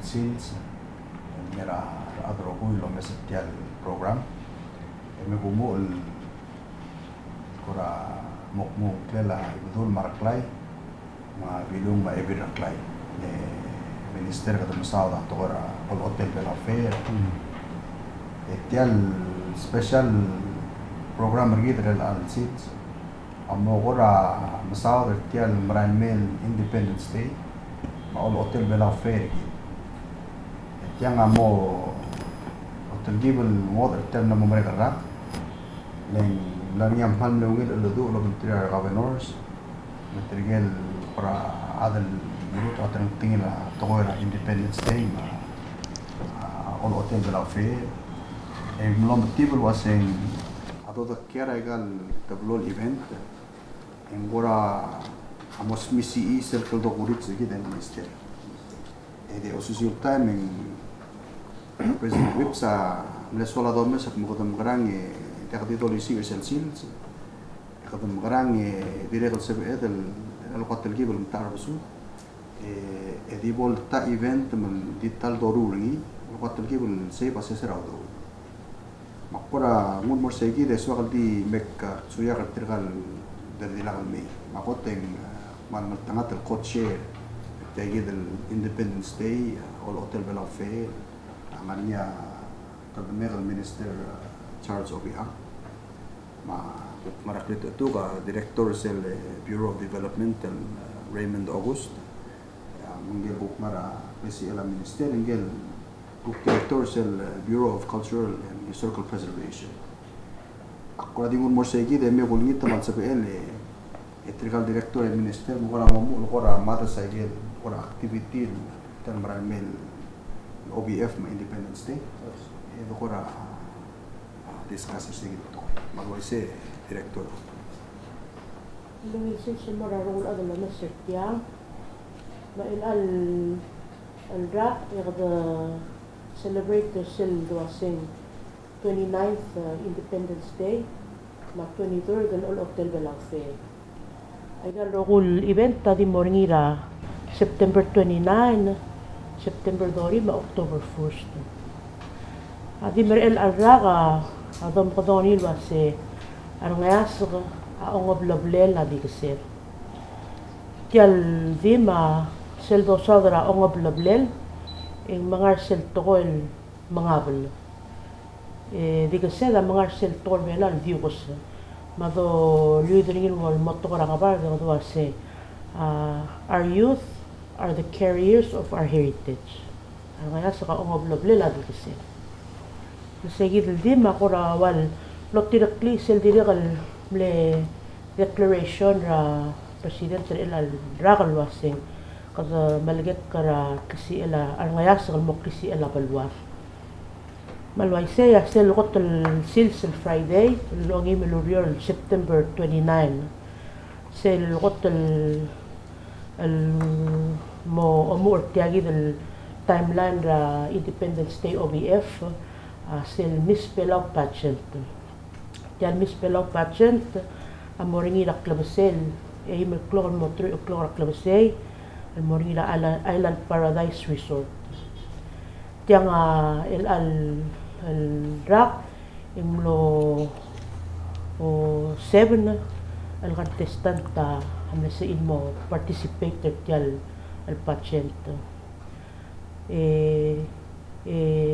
SEALs mera adro ko lo mesetial program me kumo kora mokmo klela ibudul maraklay ma bilung ma ebiraklay minister ka tumasaw da tora ol hotel bela fair etial special program regidrel al SEALs amo kora masaw etial Maran Mel Independence Day ma ol hotel bela fair yang amo hotel gibel mod term na mereka rak leng lang yang pan lungil ludu lo menteri governors menteri para adal menurut atang tingila tokoira Independence Day ma all hotel bela fair belum betul waseng atau tak kira egal tablol event yang gora amos misi circle do kurit segi dan minister de osusul timing President Whip sa Mlesola Domes at mukadam karang takdito lisi esel SEALs kadam karang direkto CBE del alqatel gibel mtar basu di volta event man dital doruri alqatel gibel sei passe seraudo makora ngun morsegi de swal di mekka suya tergal dari lagal me makoteng man tangat el co-chair tagi del Independence Day all hotel bela fair Maria Kabinettel Minister Charles Obiang maraklit itu ka Director sel Bureau of Developmental Raymond August menggel buk mara PCL Minister menggel buk Director sel Bureau of Cultural and Historical Preservation ako dingun mo segi de me bolngi taman CPL etrical Director and Minister mukora mo mukora mata sagel ora activity tan Maran Mel OBF ma Independence Day itu kora discuss sedikit magwise direktur lumisin semua role adalah masyarakat ma al rak yagda celebrate the sel duasing 29th Independence Day ma 23rd and all hotel bela fair ay role event tadi morngira September 29 September dori ma October 1st. Adi merel alraga adam kadonil wase arngas aong obloblen adi keser. Tial dima sel do sadra aong obloblen ing mangar sel tokol mangabel. Di keser mangar sel tokol belal diugos. Mado luidringin wal motokora ngabar do wase our youth are the carriers of our heritage. Ang kaya sa kaungoblable lagi kasi. Nasagid di makura wal lotirakli sel dirikal mle declaration ra president sa ilal rakal wasing kada malagit kara kasi ila ang kaya sa kalmo kasi ila balwas. Malway saya sel kotol SEALs Friday longi meluriol September 29 sel kotol mo umur tiagi del timeline ra Independence Day OBF sel mispelaw pageant tiyan mispelaw pageant amoringi la klabasel merklor mo 3 o'clock klabasel amoringi la Island Paradise Resort tiyang al rak imlo o 7 al contestant amnesiin mo participated tiyal al pasyente.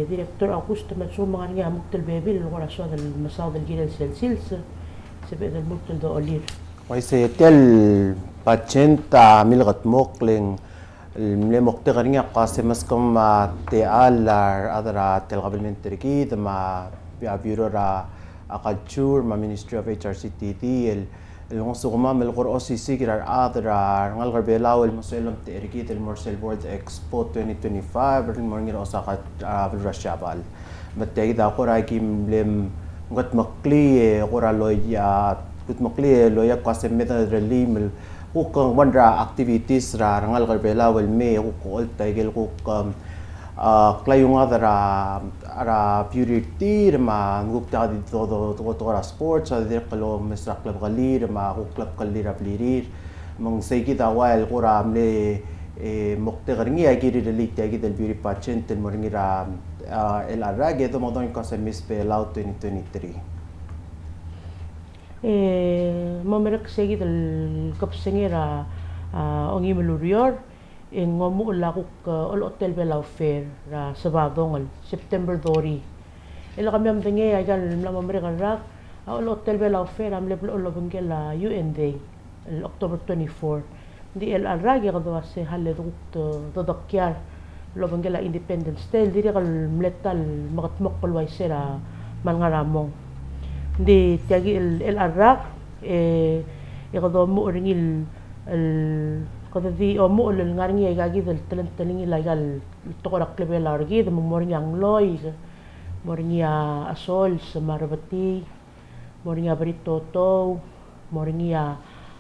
Director Augusto Matsumangan nga muktal bebil ng orasyon del masao del gilal SEALs sabi del muktal do olir. Waise tel pasyenta milgat mokling le mokte nga kasi mas kom te alar adra tel government terkid ma bureau ra culture ma Ministry of HRCTT el sugma mel OCC kirar adra ngal garbelaw el muselom terkid el Morsel World Expo 2025 el morngir osaka Russia-bal matay da ko ra kim lem ngot makli ora loya gut makli loya kasi meta relimel kung wandra activities ra ngal garbelaw el me ko taygel ko klayong ara purity ma ngukta di todo ra sports ada kalo mesra club galir ma ko club galir aplirir mong say kita while ko ramle مقتغرني أجري دليت أجري البيري باتشنت المرني را الأراجع ده موضوع كاسة مس بلاو 2023 mamerak segi del kapsengera ongi melurior ngomu lakuk ol hotel belau fair ra sabadong September dori ila kami am dengi agal la mamerak rak ol hotel belau fair am level ol bengela UN Day October 24 di el arragi qadwa se halle dut tadakkar lo bengela Independence Day diri kal mletal makatmok palwaisera mangaramong di tiagi el arrak يقضوا مؤرني قضي أو مؤل الغارني يجاجي ذا التلنتليني لا يجال التقرق قلبي لارجي ذا مورني عنلوي مورني أسول سماربتي مورني بريتوتو مورني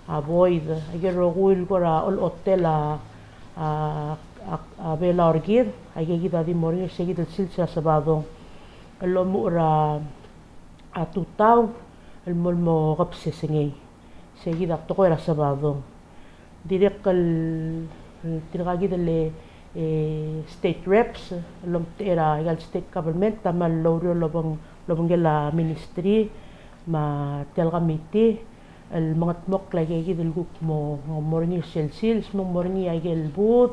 أبوي ذا أجر رغول كورا الأوتيل بلارجي أجي ذا دي مورني سيجي ذا السلسلة سبادو اللو مؤرا أتوتاو الملمو غبسي سنجي سيجي ذا تقويرا سبادو ديريق التلغاجي اللي state reps لهم تيرا يقال state government تما لوريو لبن جلا ministry ما تلغا ميتي المغتمق لاجي الجوك مورني سيلسيلس مورني يجي البوث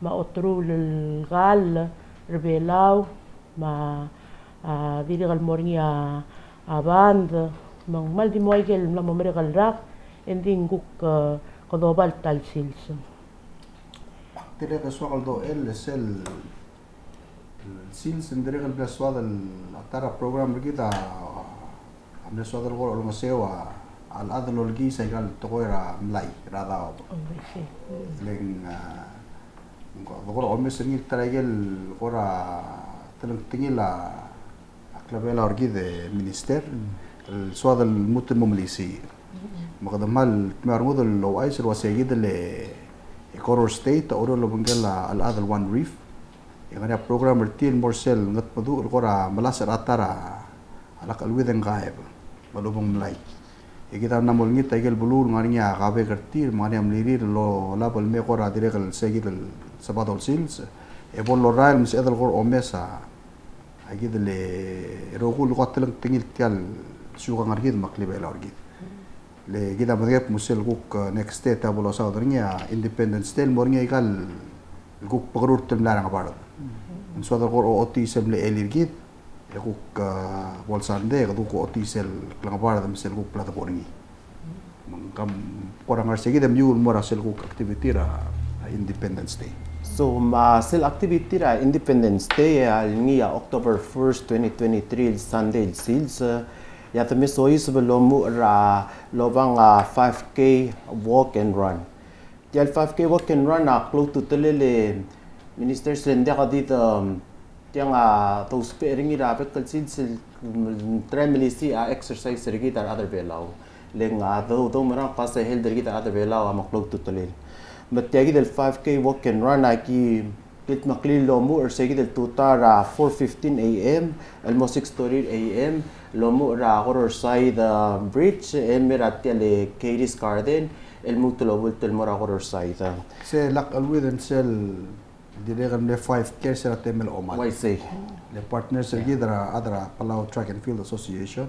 ما أطرو للغال ربيلاو ما ديريق المورني باند mal di mo ay gel la mameregal rak ending guk kodobal tal sils tira ka swal do el sel sils ndire kal swal al atara program kita amne swal gol al masewa al adlo lgi saygal toira mlai rada len gol omes ngil taragel gora telang tingila aklabela orgi de minister السواد الموت الممليسي مقدمال تمارمود لو ايسر وسيجد اللي كورور ستيت اورو لو بنجلا الاذر وان ريف يعني بروجرام رتيل مورسل نت بدو القرى ملاسر اتارا على الويدن غايب ولو بن ملاي يجي تام نمول نيت تايجل بلور مارنيا غابه كرتير مارنيا مليرير لو لابل مي قرى ديريك السيجد السبادول سيلز يبول لو رايل مس ادل قر اوميسا اجد اللي روغول قتل تنيل تيال شو غنرجيد مقلبة الأرجيد لجدا مذهب مسل جوك next day تابلو صادرنيا independence day مورنيا يقال جوك بقرور تملارن عبارة من صادر قر أوتي سل لإليرجيد يجوك والساندي جوك أوتي سل عبارة مسل جوك بلاتا بورني من كم قران أرسيجي ده ميول مورا سل جوك activity را independence day So ma sel activity ra Independence Day alnia October 1st 2023 Sunday sils ya tami sois belomu ra lobang 5k walk and run. Tial 5k walk and run na close to telele minister sende kadit tiang to sparing ira bekal sils tremilisi exercise rigit other belau leng do marang pasa held rigit other belau am close to telele. متجد ال 5K walk and run أكيد قلت مقليل لومو أرسجد التوتار 4:15 AM المو 6:30 AM لومو را غرور سايد بريتش إميرات يلي كيريس كاردن المو تلوبلت المرا غرور سايد. سه لق الويدن سل ديريغم ل 5K سر تمل أومال. ويسي. البارتنرز الجدرا أدرا بلاو تراك and field association.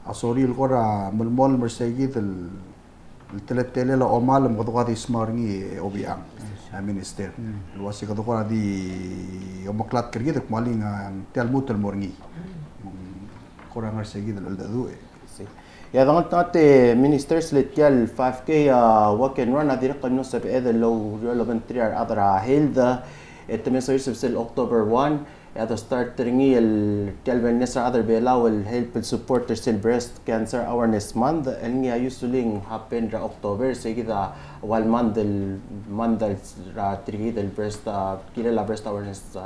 أصوري الغرا ملمول مرسجد التلتيلة لأومال مقدقة اسمارني أوبيام minister الواسي قدقة دي يوم كلات كرجيت كمالين تلموت المورني كورانغر سجيد الألدادو يا دعنا تات minister سلتيال 5K walk and run هذه رقم نص بهذا لو relevant تريار أدرا هيلدا التمسوي سبسل أكتوبر 1 هذا start ترني الكلبن نسر other بيلاو الهيلب support ترسل breast cancer awareness month اللي usually happen را أكتوبر سيجدا والمند المند را تري ذا breast كيلا لا breast awareness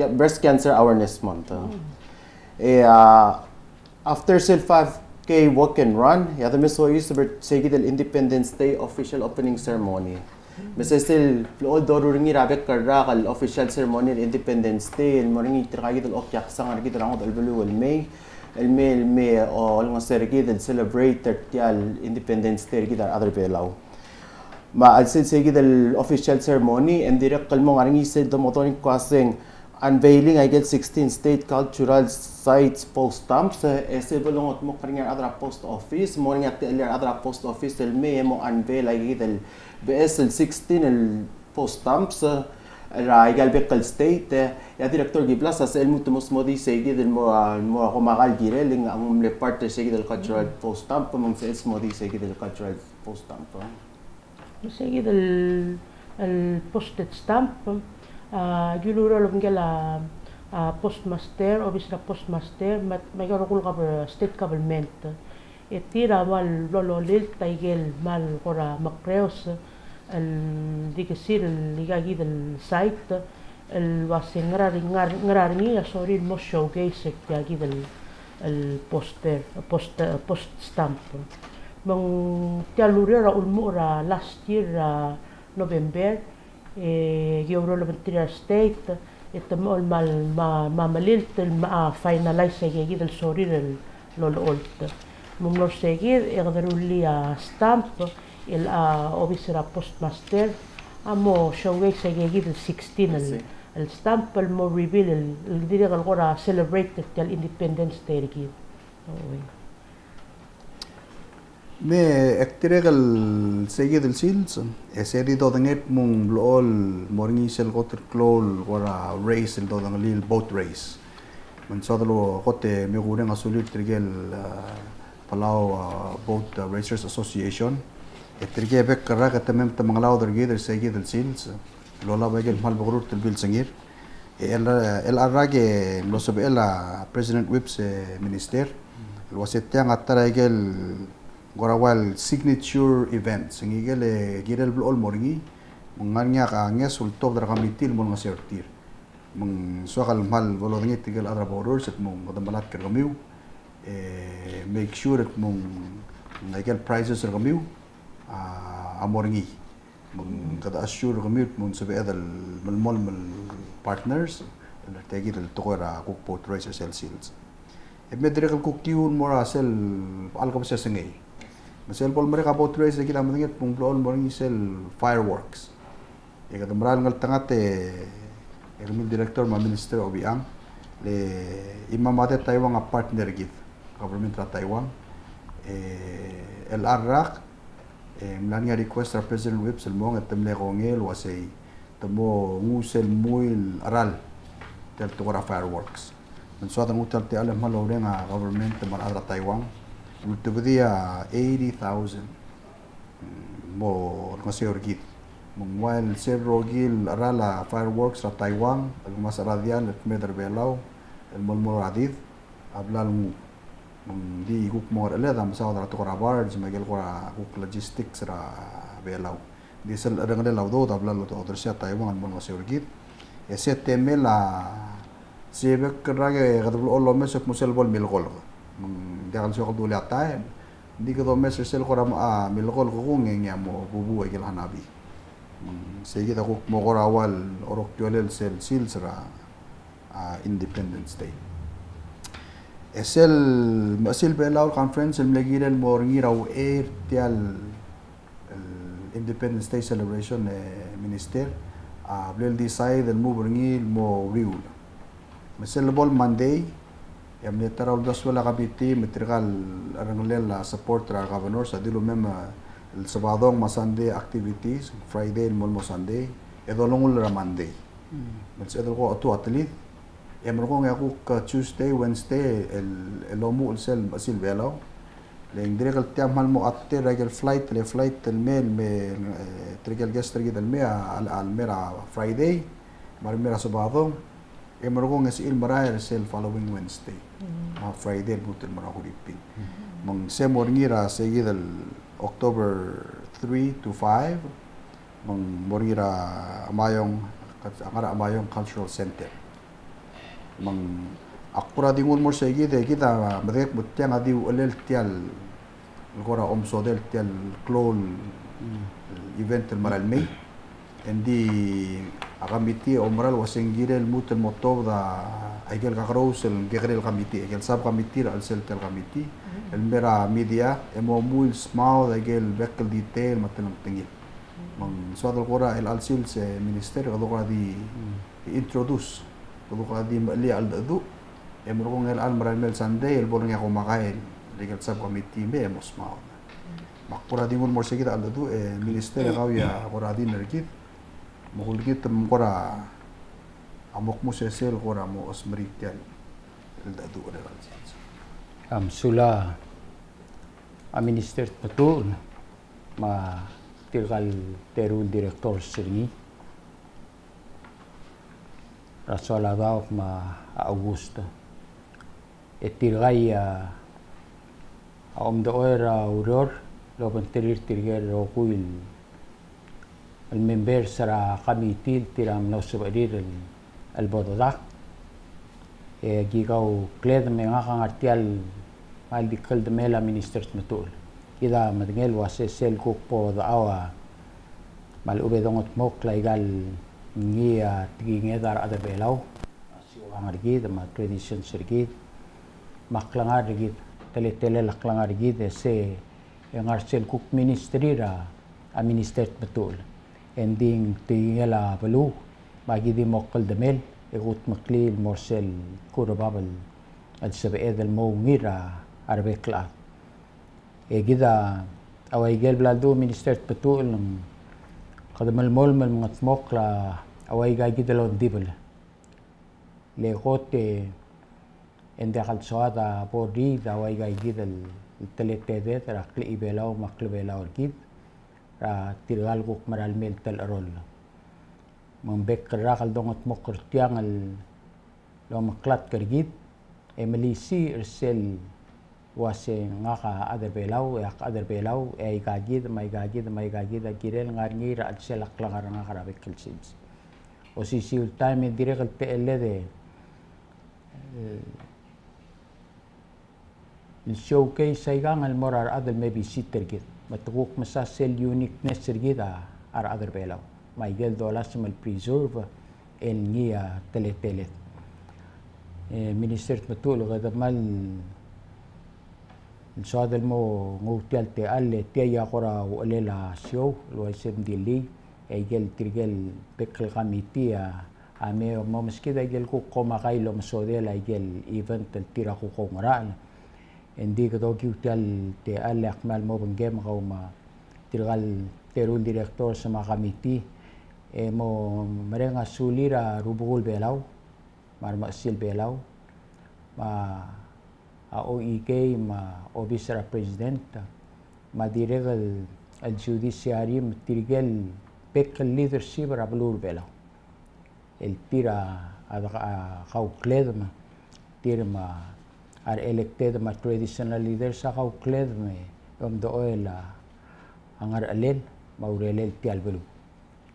breast cancer awareness month. After sel 5K walk and run هذا مسوي سيجدا Independence Day official opening ceremony. مثل الأول ضروري رابط كراغ الأوفيشال سيرموني الإندبندنس داي المرني ترقيد الأوكي أقسام رقيد العمود البلو المي أو المصير رقيد السيلبريت ترتيال الإندبندنس داي رقيد الأذر بيلاو maalsin sige del official ceremony and direct kalmo ngaring ised do motoring kwasing unveiling I get 16 state cultural sites post stamps ese bolongot mo karing adra post office mo ring at el adra post office el me mo unveil ay del BS el 16 el post stamps ra igal bekal state ya director giblas as el mutumos modi sige del mo ko magal gireling ang le parte sige del cultural post stamp mo se modi sige del cultural post stamp sige el postage stamp Julura lo ngela postmaster obis na postmaster may garukul ka state government tira mal lololil taigel mal kora makreos el dikasir el ligagi del site el wasingrari sorry mo showcase yagi del el post stamp mang tialurera ulmura last year November Euro Elementary State ito mo mamalit finalize yagi del sorry del lololt mong segir egdaruli stamp el obisera postmaster amo showcase yagi del 16 el stamp el mo reveal el dire algora celebrate el Independence Day yagi me ektiregal sige del sils ese di do danget mong blool morning sel goter klol ora race el do dangalil boat race man sodalo kote me gure ngasulit trigel Palau Boat Racers Association etrige bek kara katamem tamanglaw derge der sige del sils lola bagel mal bogrur tilbil sangir el arrage lo sabela president whips minister el wasetya ngatara igel gorawal signature event singigel girel blol morgi manganya ka nges ultob dra kamitil mon ngasertir mong sokal mal bolodngit tigel adra borders at mong madamalat kergamiu make sure at mong nagel prizes kergamiu amorgi mong kada assure kamiu mong sabi adal malmol mal partners tagir el tokora cook boat races sales medrek cook tiun mora sel alkam sa singay Masel pol mereka boat race kita mengingat pungplol morning sel fireworks. Ya kata meral ngal tengah Ermil director ma minister obiang le imamate Taiwan a partner git government ra Taiwan el arrak mlania request ra president whip sel mong etem le rongel wasay tamo ngusel muil aral tel tokora fireworks. Men so atang utal te alam maloreng a government mar adra Taiwan Ultibadia 80,000 mo kasi orgid while several gil arala fireworks sa Taiwan al mas radian at medar belaw el molmol radid ablal di guk mo ala dam sa dra to rabards magel ko guk logistics ra belaw di sel adang law do ablal to other sa Taiwan mon mas orgid ese temela sebek rage gadul ollo mesok musel bol milgol Jangan soal dulu lihat di kedua mesir sel koram milkol kukung yang mo bubu egel hanabi. Segi aku mau korawal orok jualel sel silsra Independence Day. Esel masil belaw conference el mlegirel morngiraw tial Independence Day celebration minister blel decide el mo bringil mo riul. Masil bol Monday yang netara uldas wala kabiti metrigal arangulel la support ra governor sa dilo mem el sabadong masande activities Friday mol mo Sunday edolongul ra Monday mas edol ko atu atlit em ko nga ko ka Tuesday Wednesday el lomu sel basil belaw le indiregal tiam mal mo atte regel flight el mail me trigal guest trigal me al mera Friday mar mera sabadong Emergong as il marayar sel following Wednesday. Friday butil mara hulipin. Mang semorngira seguida October 3 to 5 mang morngira amayong Cultural Center. Mang akura dingun mo seguida kita madek butyang adiu alel tial gora omsodel tial klol event el maralmei endi akamiti omral wasengirel mutel motor da agel kakros el gegrel kamiti agel sab kamiti al sel tel kamiti el mera media emo mul small agel bekel detail matelong tingi Mang suatu kora el alsil se minister kalau kora di introduce kalau kora di mali al dadu emrong el al maramel Sunday el borong ako makain legal sub committee me emos mau makura di ngun morse kita al dadu minister kau ya kora di nergit mukul kita kora amok mo sesel kora mo osmeritian el dadu el alsil sula a minister betul ma tirgal terul direktor sini rasola daw ma Augusto tirgai a do era uror lo penterir tirger ro kuil el member sara committee tiram no subarir el bododak gigau kled me ngakang artial mal dikal de mela minister betul ida madngel wasesel kuk po daawa mal ubedongot mok laigal ngia tingedar ada belau siwang argid ma tradition sergid maklangar argid tele laklangar argid se ngarsel kuk ministry ra a minister betul ending tingela belu bagi di mokal demel egut maklil morsel kurababal al sabeed al mawira arbekla gida away gel blado minister betul kadam mol mga smok la away ga gida lo dibel le gote ende kalsada body away ga gida teletede tra kli ibelaw maklebelaw gid ra tirgal kuk maral mel tel arol mambek ra kaldongot mok kertiang al lo maklat kergid emelisi ersel wase ngaka ada belau ay gagid may girel ngarngira at selak langar ngaka rabek kilsins o si time direct al PL de el showcase ay gang al morar adal maybe sitter gid matukuk masa sel uniqueness gid ar other belau may gel dolas mal preserve el ngia telet minister betul kada mal السؤال مو تالتي قال تيا قرا وقليلا شو لو يسم ديلي ايجل ترجل بكل قميتيا امي ما مش كده ايجل كو قوما قايلو مسوديلا ايجل ايفنت التيرا كو قومران اندي كدو كيو تالتي قال اكمل مو بنجم قوما ترجل تيرون ديريكتور سما قميتي مو مرينغا سوليرا روبول بيلاو مرمسيل بيلاو ما OEK ma obisra president ma dirigel al judiciary matirgel pek leadership rablur bela el tira a kaukled ma tir ma are elected ma traditional leaders sa kaukled me do oela angar alel maurelel tial belu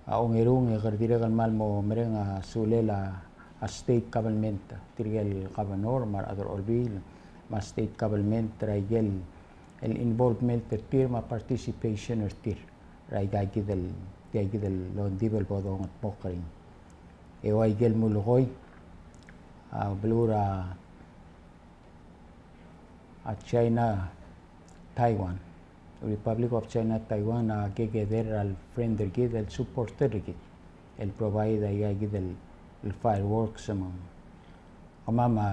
a ongerung dirigel mal mo merenga sulela a state government tirgel governor mar other orbil ma state government raigel el involvement tir ma participation tir raiga gidel lon dibel bodong at mokring e waigel mulugoy blura at China Taiwan Republic of China Taiwan gegeder al friender gid el supporter gid el provide ay gidel el fireworks amama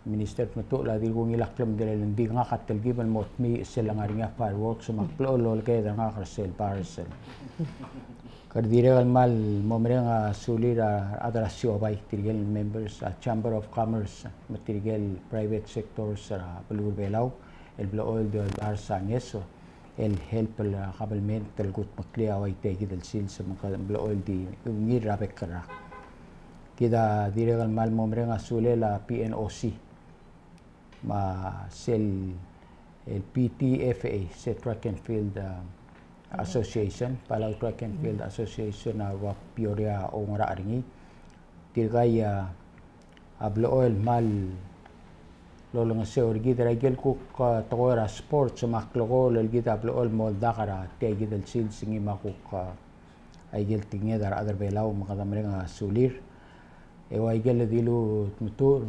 minister betul lah dirgung ilaklam dari lendi ngakat telgiban mot mi selangarinya fireworks maklo lol ke danga karsel parcel kardire mal momrenga sulira adrasio bay tirgel members chamber of commerce matirgel private sector sa pelur belau el blool de arsangeso el help la kabelment el gut maklia way tegi del sil sa blool di ngira bekra kida dirgal mal momrenga sulela PNOC ma sel el PTFA se Track and Field Association Palau Track and Field Association na Pioria o ngara aringi tirgaya ablo oil mal lolo nga se orgi dragel ku tokora sports maklogo lelgi ablo oil mol dakara tegi del sil singi makuk ay gel tingnya dar other belau makadamre nga sulir e way gel dilu mutur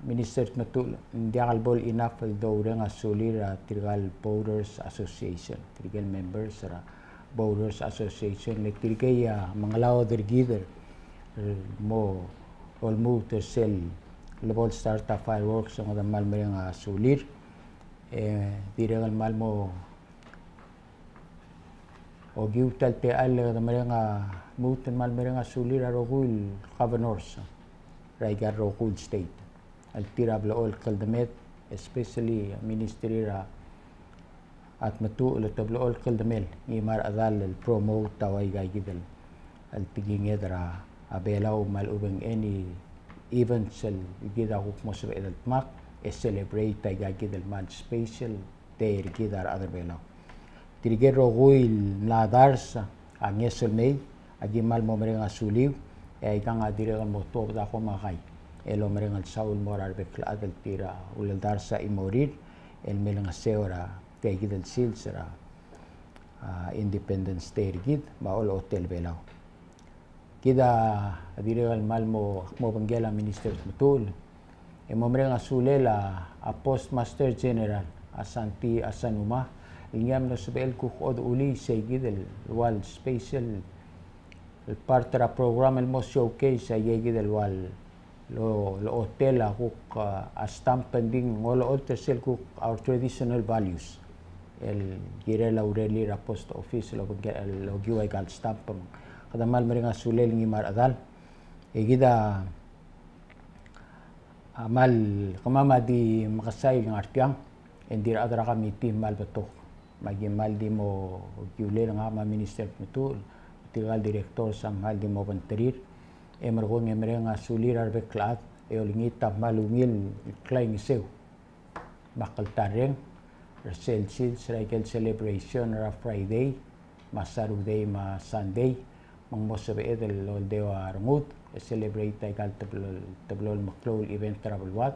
minister matul ndial bol enough do nga sulir tirgal voters association tirgal members ra Boaters Association lektirikay mga lao dergider mo olmu tersel lebol starta fireworks ang mal mereng sulir direngal mal mo o giutal te al mereng muten mal mereng sulir arogul governors raigar rogul state al tirable ol kaldamet especially ministry at matu ulit tablo ol kaldamel ngimar adal el promote taway gagidel al tigingedra abelaw mal ubeng any events el gida ko mo sa edal mak celebrate tay gagidel man special day gidar other belaw tirigero guil nadars ang yesel may agimal mo mereng suliw ay kang adiregan mo to da ko makay elo mereng saul morar bekla adal tira ulal darsa imorid el melang seora kay gidal sil sira Independence Day gid maol hotel belaw kida adiregal malmo mo banggela minister mutul e momre nga sulela a postmaster general asanti asanuma ingam no subel ku od uli say gidal wal special el parte ra program el mo showcase ay gidal wal lo hotel ako a stamp pending ngolo hotel ku our traditional values el girela ureli ra post office lo giway gal stamp kada mal meringa sulel ngimar adal gida amal kamama di makasay ng artyang endir adra kami tim mal bato magi mal di mo giule nga ma minister mutul tigal director sang hal di mo banterir emergo ngemerenga sulir arbe klat eolingita malungil klaing sew bakal tareng Celsius Regal celebration ra Friday, Saturday, Sunday, mang mosabe edel lol dewa rumut, celebrate tay kal tablol maklol event travel wat,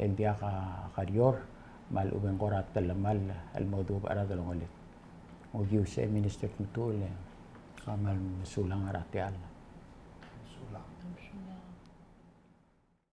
el dia ka karyor, mal ubeng korat talamal al modu para dalong ulit. O giuse minister mutul kamal sulang aratial. Sulang.